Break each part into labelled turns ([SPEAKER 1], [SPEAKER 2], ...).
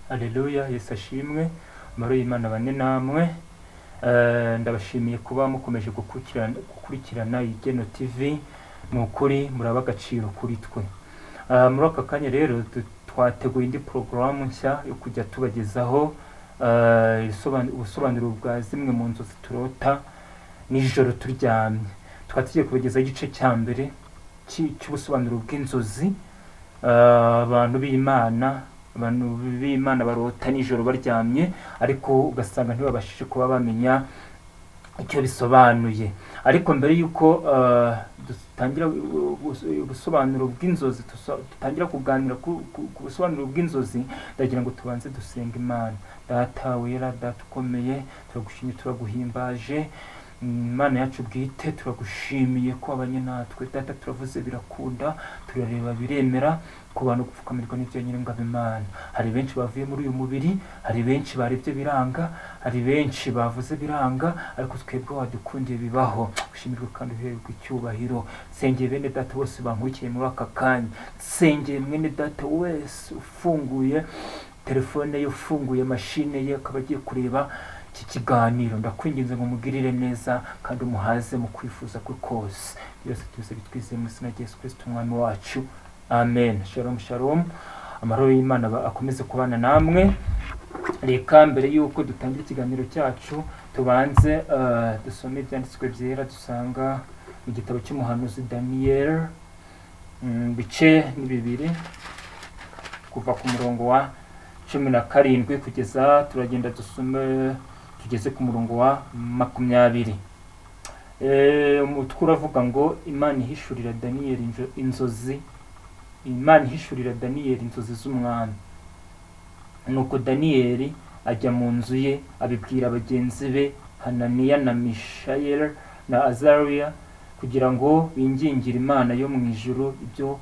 [SPEAKER 1] Haleluya, Yesu ashimwe. Amahoro y'Imana bane namwe. Ndabashimiye kuba mukomeje gukurikirana Igeno TV. Ni ukuri muraba agaciro kuri twe. Muri aka kanya rero twateguye indi porogaramu nshya yo kujya tubagezaho ubusobanuro bwa zimwe mu nzozi turota nijoro turyamye. Twatugiye kubagezaho igice cya mbere cy'ubusobanuro bw'inzozi. Abantu b'Imana barota nijoro baryamye, ariko ugasanga ntibabashije kuba bamenya icyo bisobanuye. Ariko mbere y'uko dutangira ubusobanuro bw'inzozi, dutangira kuganira ku busobanuro bw'inzozi, ndagira ngo tubanze dusenga Imana. Data wera, data ukomeye, turagushimye, turaguhimbaje. Imana yacu bwite, turagushimiye ko abanye natwe. Data, turavuze birakunda, turareba biremera, ku bantu gupfukamirwa n'ibyo nyir'ingabo Imana. Hari benshi bavuye muri uyu mubiri, hari benshi barebye biranga, hari benshi bavuze biranga, ariko twebwe wadukundiye bibaho. Ushimirwe kandi uhererwe icyubahiro. Nsengeye bene data bose bankurikiye muri aka kanya. Nsengeye mwene data wese ufunguye telefone ye, ufunguye mashine ye, akaba agiye kureba iki kiganiro. Ndakwinginze ngo mugirire neza kandi umuhaze mu kwifuza kwe kose. Byose tuze bitwizeye mu izina rya Yesu Kristo umwami wacu. Amen. Shalom shalom. Amahoro y'Imana akomeze kubana namwe. Reka mbere y'uko dutangira ikiganiro cyacu tubanze dusome ibyanditswe byera dusanga mu gitabo cy'umuhanuzi Daniel, bice ni 2 kuva ku murongo wa 17 kugeza turagenda dusome tugeze ku murongo wa 20. Umutwe uravuga ngo Imana ihishurira Daniel inzozi. Imana ihishurira Daniel inzozi z'umwami. Nuko Daniel ajya mu nzu ye, abibwira bagenzi be Hananiya na Mishayeli na Azariya, kugira ngo bingingire Imana yo mu ijuru ibyo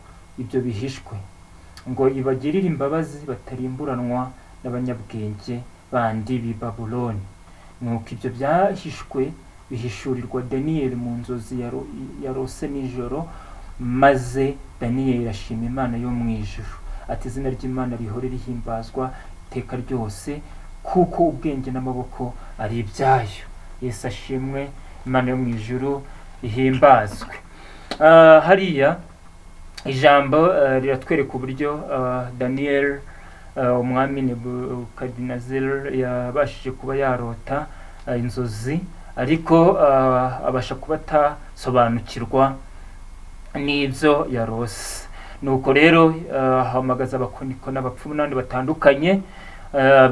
[SPEAKER 1] bihishwe, ngo ibagirire imbabazi batarimburanwa n'abanyabwenge bandi b'i Babuloni. Nuko ibyo byahishwe bihishurirwa Daniel mu nzozi yarose nijoro, maze Daniel ashima Imana yo mu ijuru, ati izina ry'Imana rihore rihimbazwa iteka ryose, kuko ubwenge n'amaboko ari ibyayo. Yesu ashimwe, Imana yo mu ijuru ihimbazwe. Hariya ijambo riratwereka uburyo Daniel umwami Nebukadinezari yabashije kuba yarota inzozi, ariko abasha kuba atasobanukirwa n'ibyo yarose. Nuko rero ahamagaza abakoniko n'abapfumu n'abandi batandukanye,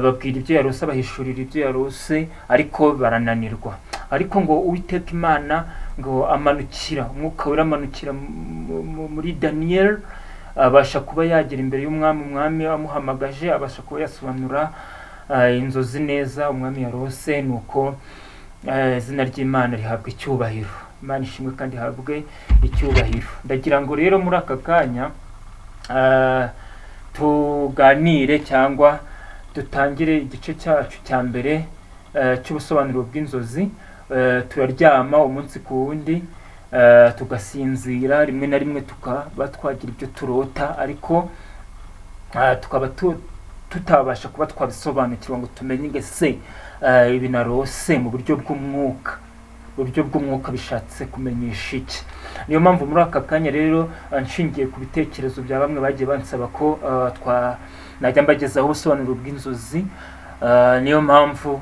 [SPEAKER 1] babwira ibyo yarose, abahishurira ibyo yarose, ariko barananirwa. Ariko ngo Uwiteka Imana ngo amanukira, umwuka wera amanukira muri Daniel, abasha kuba yagera imbere y'umwami. Umwami amuhamagaje, abasha kuba yasobanura inzozi neza umwami yarose. Nuko izina ry'Imana rihabwa icyubahiro. Imana ishimwe kandi ihabwe icyubahiro. Ndagira ngo rero muri aka kanya tuganire cyangwa dutangire igice cyacu cya mbere cy'ubusobanuro bw'inzozi. Turaryama umunsi ku wundi, tugasinzira, rimwe na rimwe tukaba twagira ibyo turota, ariko tukaba tutabasha kuba twabisobanukirwa ngo tumenye ngo se ibi narose mu buryo bw'umwuka bishatse kumenyesha iki. Niyo mpamvu muri aka kanya rero nshingiye ku bitekerezo bya bamwe bagiye bansaba ko najya mbagezaho ubusobanuro bw'inzozi. Niyo mpamvu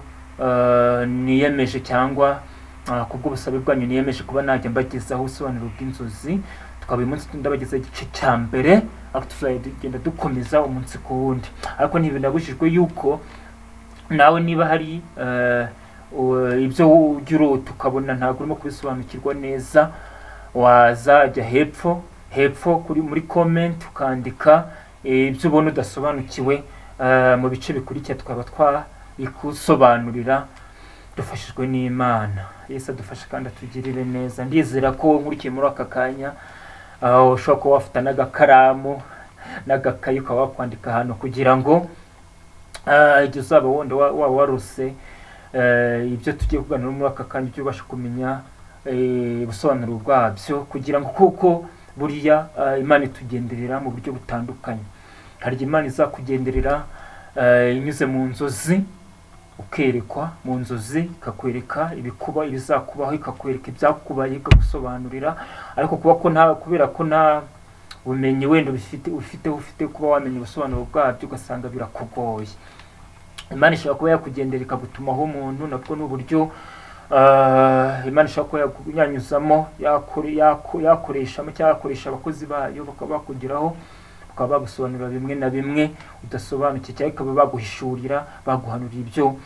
[SPEAKER 1] niyemeje, cyangwa kubw'ubusabe bwanyu niyemeje kuba najya mbagezaho ubusobanuro bw'inzozi. Tukaba uyu munsi ndabagezaho igice cya mbere, ariko tuzagenda dukomeza umunsi ku wundi. Ariko ntibinabujijwe yuko nawe niba hari ibyo ujya urota ukabona ntabwo urimo kubisobanukirwa neza, wazajya hepfo muri comment ukandika ibyo ubona udasobanukiwe. Mu bice bikurikira tukaba twabikusobanurira dufashijwe n'Imana. Yesu adufashe kandi atugirire neza. Ndizera ko nkurikiye muri aka kanya ushobora kuba wafite n'agakaramu n'agakayi ukaba wakwandika ahantu, kugira ngo igihe uzaba wenda waba warose ibyo tugiye kuganira muri aka kanya ujye ubasha kumenya ubusobanuro bwabyo, kugira ngo kuko buriya Imana itugenderera mu buryo butandukanye. Hari Imana izakugenderera inyuze mu nzozi, ukerekwa mu nzozi, ikakwereka ibikuba, ibizakubaho, ikakwereka ibyakubaye, ikagusobanurira. Ariko kubera ko nta bumenyi wenda ufite kuba wamenya ubusobanuro bwabyo, ugasanga birakugoye. Imana ishobora kuba yakugendera ikagutumaho umuntu, nabwo ni uburyo Imana ishobora kuba yanyuzamo, yakoreshamo cyangwa yakoresha abakozi bayo, bakaba bakugeraho, bakaba bagusobanurira bimwe na bimwe udasobanukiwe, cyangwa ikaba baguhishurira, baguhanurira ibyo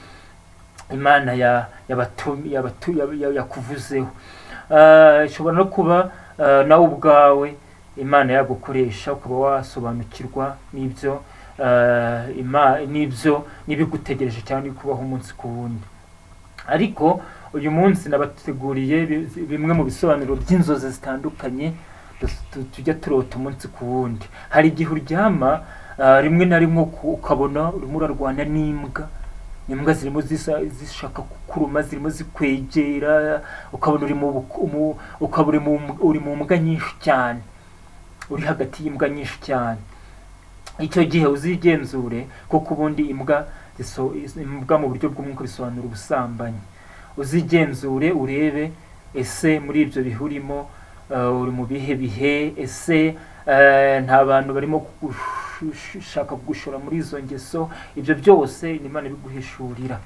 [SPEAKER 1] Imana yakuvuzeho. Ishobora no kuba nawe ubwawe Imana yagukoresha, ukaba wasobanukirwa n'ibigutegereje cyangwa kubaho umunsi ku wundi. Ariko uyu munsi nabateguriye bimwe mu bisobanuro by'inzozi zitandukanye tujya turota umunsi ku wundi. Hari igihe uryama rimwe na rimwe ukabona urimo urarwana n'imbwa, imbwa zirimo zishaka kukuruma, zirimo zikwegera, ukabona uri mu mbwa nyinshi cyane, uri hagati y'imbwa nyinshi cyane. Icyo gihe uzigenzure, kuko ubundi imbwa mu buryo bw'umwuka bisobanura ubusambanyi. Uzigenzure urebe, ese muri ibyo bihe urimo uri mu bihe bihe? Ese nta bantu barimo gushaka kugushora muri izo ngeso? Ibyo byose ni Imana ibiguhishurira.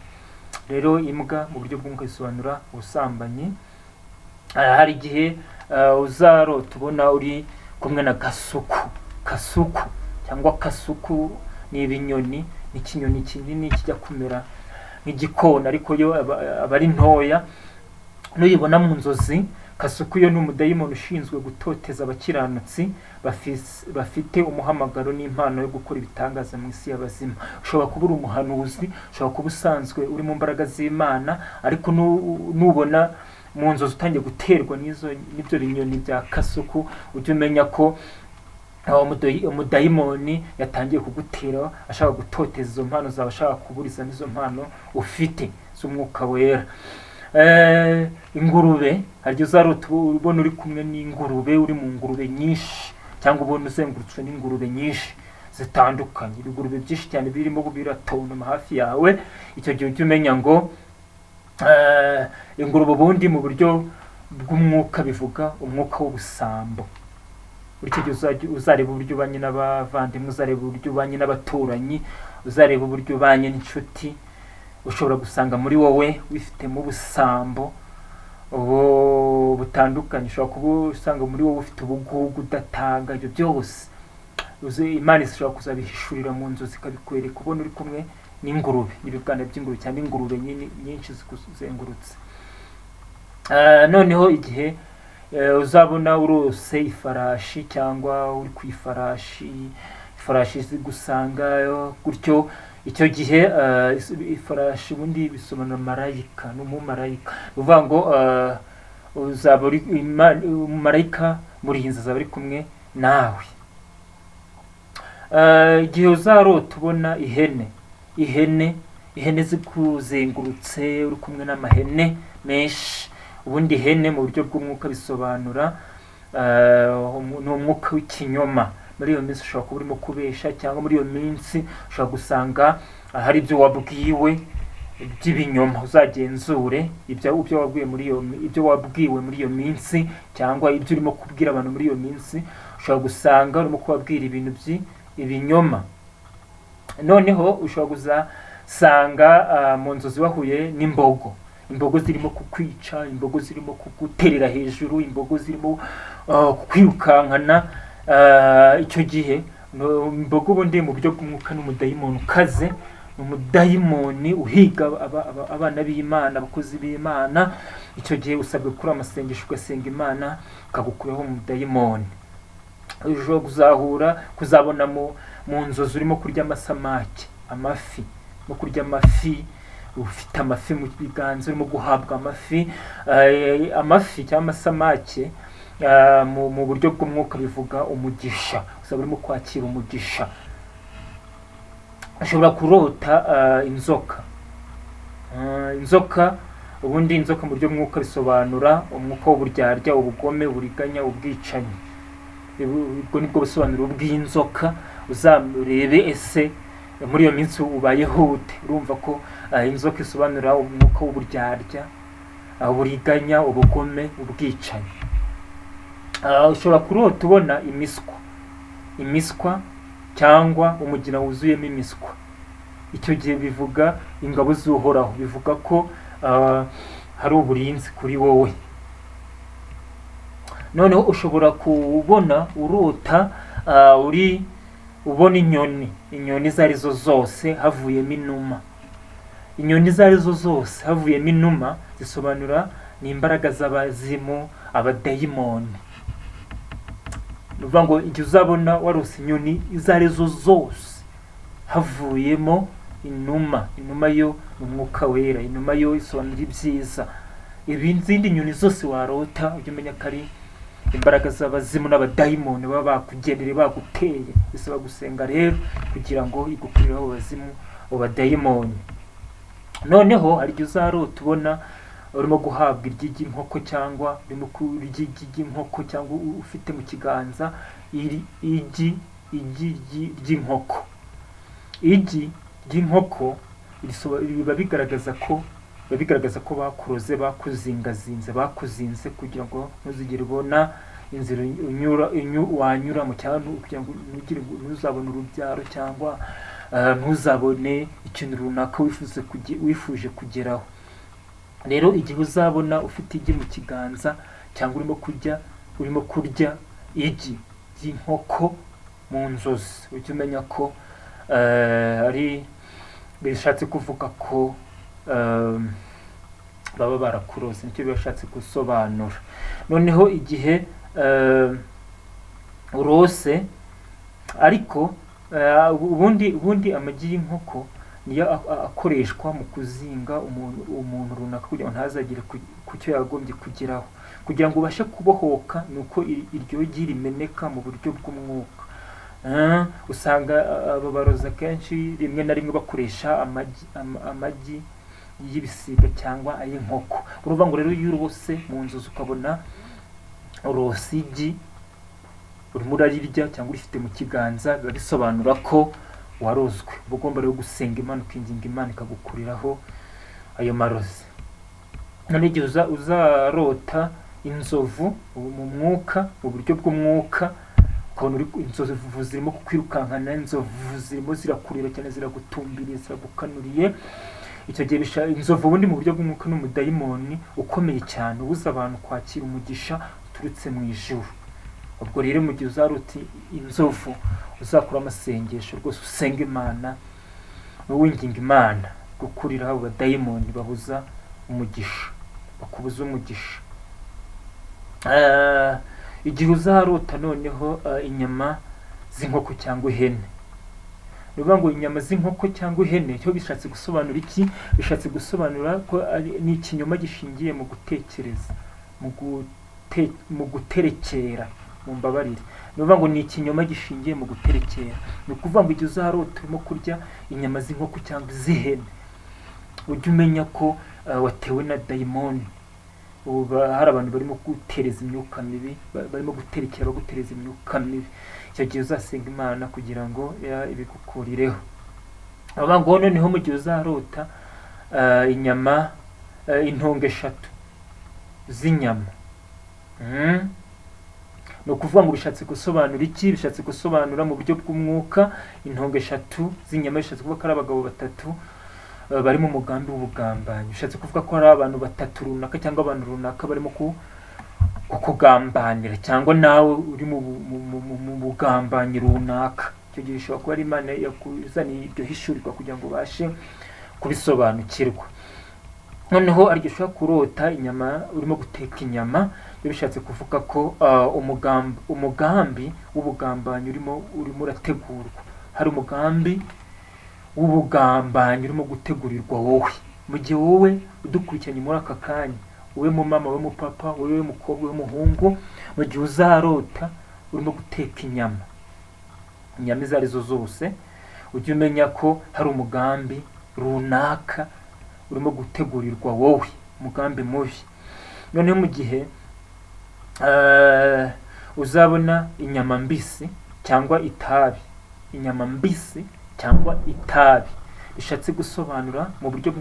[SPEAKER 1] Rero imbwa mu buryo bw'umwuka bisobanura ubusambanyi. Hari igihe uzarota ubona uri kumwe na kasuku cyangwa kasuku ni ibinyoni, n'ikinyoni kinini kijya kumera nk'igikona, ariko yo aba ari ntoya. Nuyibona mu nzozi, kasuku yo ni umudayimoni ushinzwe gutoteza abakiranutsi bafite umuhamagaro n'impano yo gukora ibitangaza mu isi y'abazima. Ushobora kuba uri umuhanuzi, ushobora kuba usanzwe uri mu mbaraga z'Imana, ariko nubona mu nzozi utangiye guterwa n'ibyo binyoni bya kasuku, ujye umenya ko umudayimoni yatangiye kugutera, ashaka gutoteza izo mpano zawe, ashaka kuburiza n'izo mpano ufite z'umwuka wera. Ingurube, hari igihe uzarota ubona uri kumwe n'ingurube, uri mu ngurube nyinshi, cyangwa ubona uzengurutswe n'ingurube nyinshi zitandukanye, ibigurube byinshi cyane birimo biratontoma hafi yawe. Icyo gihe ujye umenya ngo ingurube ubundi mu buryo bw'umwuka bivuga umwuka w'ubusambo. Icyo gihe uzareba uburyo ubanye n'abavandimwe, uzareba uburyo ubanye n'abaturanyi, uzareba uburyo ubanye n'inshuti. Ushobora gusanga muri wowe wifitemo ubusambo butandukanye. Ushobora kuba usanga muri wowe ufite ubugugu udatanga. Ibyo byose Imana ishobora kuzabihishurira mu nzozi, ikabikwereka ubona uri kumwe n'ingurube, n'ibibwana by'ingurube cyangwa ingurube nyinshi zikuzengurutse. Noneho igihe uzabona urose ifarashi, cyangwa uri ku ifarashi zigusanga gutyo, icyo gihe ifarashi ubundi bisobanura marayika, ni umumarayika. Uvuga ngo uzaba uri umumarayika murinzi, azaba ari kumwe nawe. Igihe uzarota ubona ihene zikuzengurutse, uri kumwe n'amahene menshi. Ubundi ihene mu buryo bw'umwuka bisobanura ni umwuka w'ikinyoma. Muri iyo minsi ushobora kuba urimo kubesha, cyangwa muri iyo minsi ushobora gusanga hari ibyo wabwiwe by'ibinyoma. Uzagenzure ibyo wabwiwe muri iyo minsi, cyangwa ibyo urimo kubwira abantu muri iyo minsi. Ushobora gusanga urimo kubabwira ibintu by'ibinyoma. Noneho ushobora kuzasanga mu nzozi wahuye n'imbogo. Imbogo zirimo kukwica, imbogo zirimo kuguterera hejuru, imbogo zirimo kukwirukankana. Icyo gihe imbogo ubundi mu buryo bw'umwuka ni umudayimoni ukaze, ni umudayimoni uhiga abana b'Imana, abakozi b'Imana. Icyo gihe usabwe gukora amasengesho, ugasenga Imana ikagukuraho umudayimoni. Ushobora kuzabona mu nzozi urimo kurya amafi, no kurya amafi, ufite amafi mu biganza, urimo guhabwa amafi cyangwa amasamake. Mu buryo bw'umwuka bivuga umugisha, uzaba urimo kwakira umugisha. Ushobora kurota inzoka. Ubundi inzoka mu buryo bw'umwuka bisobanura umwuka w'uburyarya, ubugome, uburiganya, ubwicanyi. Ubwo nibwo busobanuro bw'inzoka. Uzarebe ese muri iyo minsi ubayeho ute. Urumva ko inzoka isobanura umwuka w'uburyarya, uburiganya, ubugome, ubwicanyi. Ushobora kurota ubona imiswa cyangwa umugina wuzuyemo imiswa. Icyo gihe bivuga ingabo z'Uhoraho, bivuga ko hari uburinzi kuri wowe. Noneho ushobora kubona urota ubona inyoni izo arizo zose havuyemo inuma. Inyoni izo arizo zose havuyemo inuma zisobanura ni imbaraga z'abazimu, abadayimoni. Nuvuga ngo igihe uzabona warose inyoni izo arizo zose havuyemo inuma yo ni umwuka wera, inuma yo isobanura ibyiza. Izindi nyoni zose warota ujye umenya ko ari imbaraga z'abazimu n'abadayimoni baba bakugendereye, baguteye. Bisaba gusenga rero kugira ngo igukuriraho abazimu, abadayimoni. Noneho hari igihe uzarota ubona urimo guhabwa iryi ry'inkoko cyangwa urimo kurya iryi ry'inkoko cyangwa ufite mu kiganza igi ry'inkoko. Igi ry'inkoko biba bigaragaza ko bakuroze, bakuzingazinze, bakuzinze kugira ngo ntuzigere ubona inzira wanyuramo, cyangwa kugira ngo ntuzabone urubyaro, cyangwa ntuzabone ikintu runaka wifuje kugeraho. Rero igihe uzabona ufite igi mu kiganza cyangwa urimo kurya igi ry'inkoko mu nzozi, ujye umenya ko bishatse kuvuga ko baba barakuroze, nicyo bishatse gusobanura. Noneho igihe urose, ariko ubundi amagi y'inkoko niyo akoreshwa mu kuzinga umuntu runaka kugira ngo ntazagire ku cyo yagombye kugeraho. Kugira ngo ubashe kubohoka ni uko iryo gi rimeneka mu buryo bw'umwuka. Usanga ababaroza kenshi rimwe na rimwe bakoresha amagi y'ibisiga cyangwa ay'inkoko. Urumva ngo rero iyo urose mu nzozi ukabona urose igi urimo urarirya cyangwa urifite mu kiganza, biba bisobanura ko warozwe. Uba ugomba rero gusenga Imana, ukinginga Imana ikagukuriraho ayo marozi. None igihe uzarota inzovu mu mwuka, mu buryo bw'umwuka, ukabona inzovu zirimo kukwirukankana, inzovu zirimo zirakurira cyane, ziragutumbiriye, ziragukanuriye. Icyo gihe inzovu ubundi mu buryo bw'umwuka ni umudayimoni ukomeye cyane ubuza abantu kwakira umugisha uturutse mu ijuru. Ubwo rero mu gihe uzarota inzovu uzakora amasengesho rwose, usenga Imana, winginga Imana gukuriraho abadayimoni babuza umugisha, bakubuza umugisha. Igihe uzarota noneho inyama z'inkoko cyangwa ihene, nivuga ngo inyama z'inkoko cyangwa ihene cyo bishatse gusobanura iki? Bishatse gusobanura ko ni ikinyoma gishingiye mu gutekereza, mu guterekera, mu mbabarire. Nivuga ngo ni ikinyoma gishingiye mu guterekera. Ni ukuvuga ngo igihe uzarota urimo kurya inyama z'inkoko cyangwa iz'ihene, ujye umenya ko watewe na dayimoni. Hari abantu barimo gutereza imyuka mibi, barimo guterekera bagutereza imyuka mibi. Icyo gihe uzasenga Imana kugira ngo ibigukurireho. Ngo noneho mu gihe uzarota inyama, intongo 3 z'inyama, ni ukuvuga ngo bishatse gusobanura iki? Bishatse gusobanura mu buryo bw'umwuka intongo 3 z'inyama, bishatse kuvuga ko ari abagabo 3 barimo umugambi w'ubugambanyi. Bishatse kuvuga ko ari abantu 3 runaka cyangwa abantu runaka barimo kukugambanira, cyangwa nawe uri mu bugambanyi runaka. Icyo gihe bishobora kuba ari Imana yakuzaniye iryo hishurirwa kugira ngo ubashe kubisobanukirwa. Noneho ari ushobora kurota inyama, urimo guteka inyama, bishatse kuvuga ko umugambi w'ubugambanyi urimo urategurwa. Hari umugambi w'ubugambanyi urimo gutegurirwa wowe. Mu gihe wowe udukurikiranye muri aka kanya, wowe mu mama, wowe mu papa, wowe mukobwa, wowe muhungu, mu gihe uzarota urimo guteka inyama izo arizo zose, ujye umenya ko hari umugambi runaka urimo gutegurirwa wowe, umugambi mubi. Noneho mu gihe uzabona inyama mbisi cyangwa itabi, inyama mbisi cyangwa itabi. Bishatse gusobanura mu buryo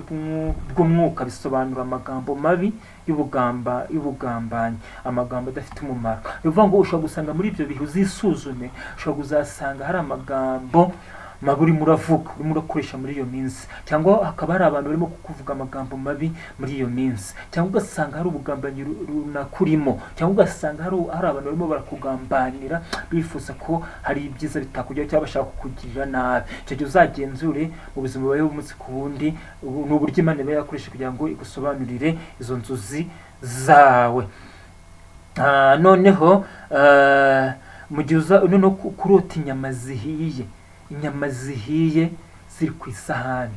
[SPEAKER 1] bw'umwuka, bisobanura amagambo mabi y'ubugambanyi, amagambo adafite umumaro. Bivuga ngo ushobora gusanga muri ibyo bihe uzisuzume, ushobora kuzasanga hari amagambo mabi urimo uravuga, urimo urakoresha muri iyo minsi, cyangwa hakaba hari abantu barimo kukuvuga amagambo mabi muri iyo minsi, cyangwa ugasanga hari ubugambanyi runaka urimo, cyangwa ugasanga hari abantu barimo barakugambanira bifuza ko hari ibyiza bitakujyaho cyangwa bashaka kukugirira nabi. Icyo gihe uzagenzure mu buzima bwawe umunsi ku wundi, ni uburyo Imana iba yakoresha kugira ngo igusobanurire izo nzozi zawe. Noneho mu gihe noneho kurota inyama zihiye, inyama zihiye ziri ku isahani,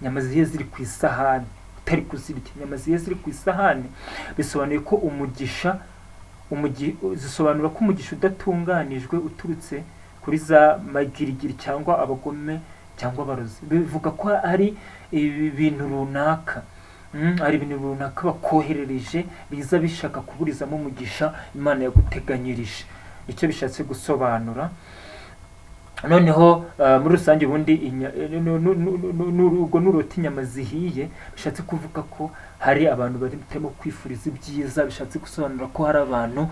[SPEAKER 1] inyama zihiye ziri ku isahani utari kuzirya, inyama zihiye ziri ku isahani bisobanuye ko zisobanura ko umugisha udatunganijwe uturutse kuri za magirigiri cyangwa abagome cyangwa abarozi. Bivuga ko ari ibintu runaka, ari ibintu runaka bakoherereje biza bishaka kuburizamo umugisha Imana yaguteganyirije. Icyo bishatse gusobanura. Noneho muri rusange ubundi ubwo nurota inyama zihiye bishatse kuvuga ko hari abantu barimo kwifuriza ibyiza, bishatse gusobanura ko hari abantu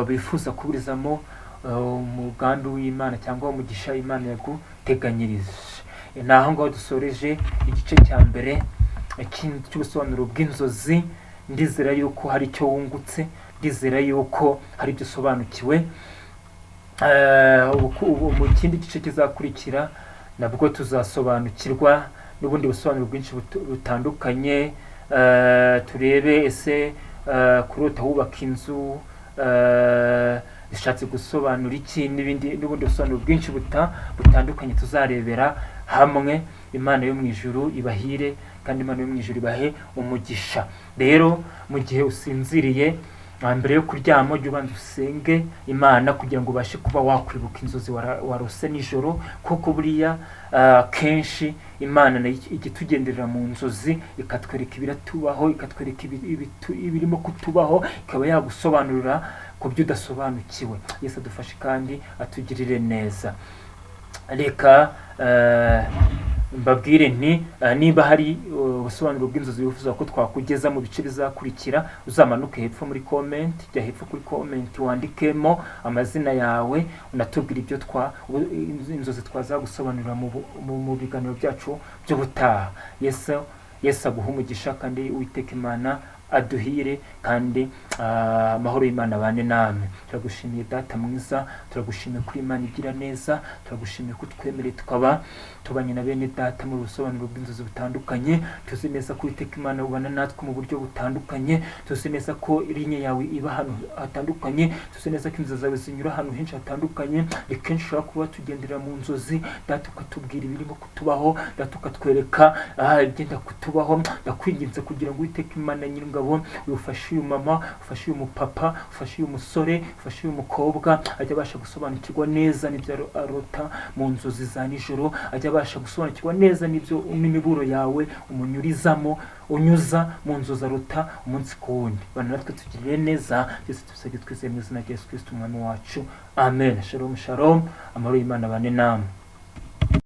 [SPEAKER 1] bifuza kuburizamo umugambi w'Imana cyangwa umugisha Imana yaguteganyirije. Ni aho ngaho dusoreje igice cya mbere cy'ubusobanuro bw'inzozi. Ndizera yuko hari icyo wungutse, ndizera yuko hari ibyo usobanukiwe. Mu kindi gice kizakurikira nabwo tuzasobanukirwa n'ubundi busobanuro bwinshi butandukanye. Turebe ese kurota wubaka inzu bishatse gusobanura iki, n'ubundi busobanuro bwinshi butandukanye tuzarebera hamwe. Imana yo mu ijuru ibahire kandi Imana yo mu ijuru ibahe umugisha. Rero mu gihe usinziriye, mbere yo kuryama jya ubanza usenge Imana kugira ngo ubashe kuba wakwibuka inzozi warose nijoro, kuko buriya kenshi Imana igitugenderera mu nzozi ikatwereka ibiratubaho, ikatwereka ibirimo kutubaho, ikaba yagusobanurira ku byo udasobanukiwe. Yesu adufashe kandi atugirire neza. Reka mbabwire nti niba hari ubusobanuro bw'inzozi wifuza ko twakugeza mu bice bizakurikira, uzamanuke hepfo muri comment, jya hepfo kuri comment wandikemo amazina yawe, unatubwira ibyo inzozi twazagusobanurira mu biganiro byacu by'ubutaha. Yesu aguha umugisha kandi Uwiteka Imana aduhire kandi amahoro y'Imana abane namwe. Turagushimiye Data mwiza, turagushimiye kuri Imana igira neza, turagushimiye ko twemereye tukaba tubanye na bene Data mu busobanuro bw'inzozi butandukanye. Tuzi neza ko Uwiteka Imana ubana natwe mu buryo butandukanye, tuzi neza ko linye yawe iba ahantu hatandukanye, tuzi neza ko inzozi zawe zinyura ahantu henshi hatandukanye. Kenshi ushobora kuba tugendera mu nzozi Data ukatubwira ibirimo kutubaho, Data ukatwereka igenda kutubaho. Ndakwinginze kugira ngo Uwiteka Imana nyir'ingabo ufashe uyu mama, ufashe uyu mupapa, ufashe uyu musore, ufashe uyu mukobwa, ajya abasha gusobanukirwa neza n'ibyo arota mu nzozi za nijoro, ajya abasha gusobanukirwa neza n'imiburo yawe unyuza mu nzozi arota umunsi ku wundi. Bana natwe tugirire neza, byose tubisabye twizeye mu izina rya Yesu Kristo umwami wacu, amen. Shalom shalom, amahoro y'Imana abane namwe.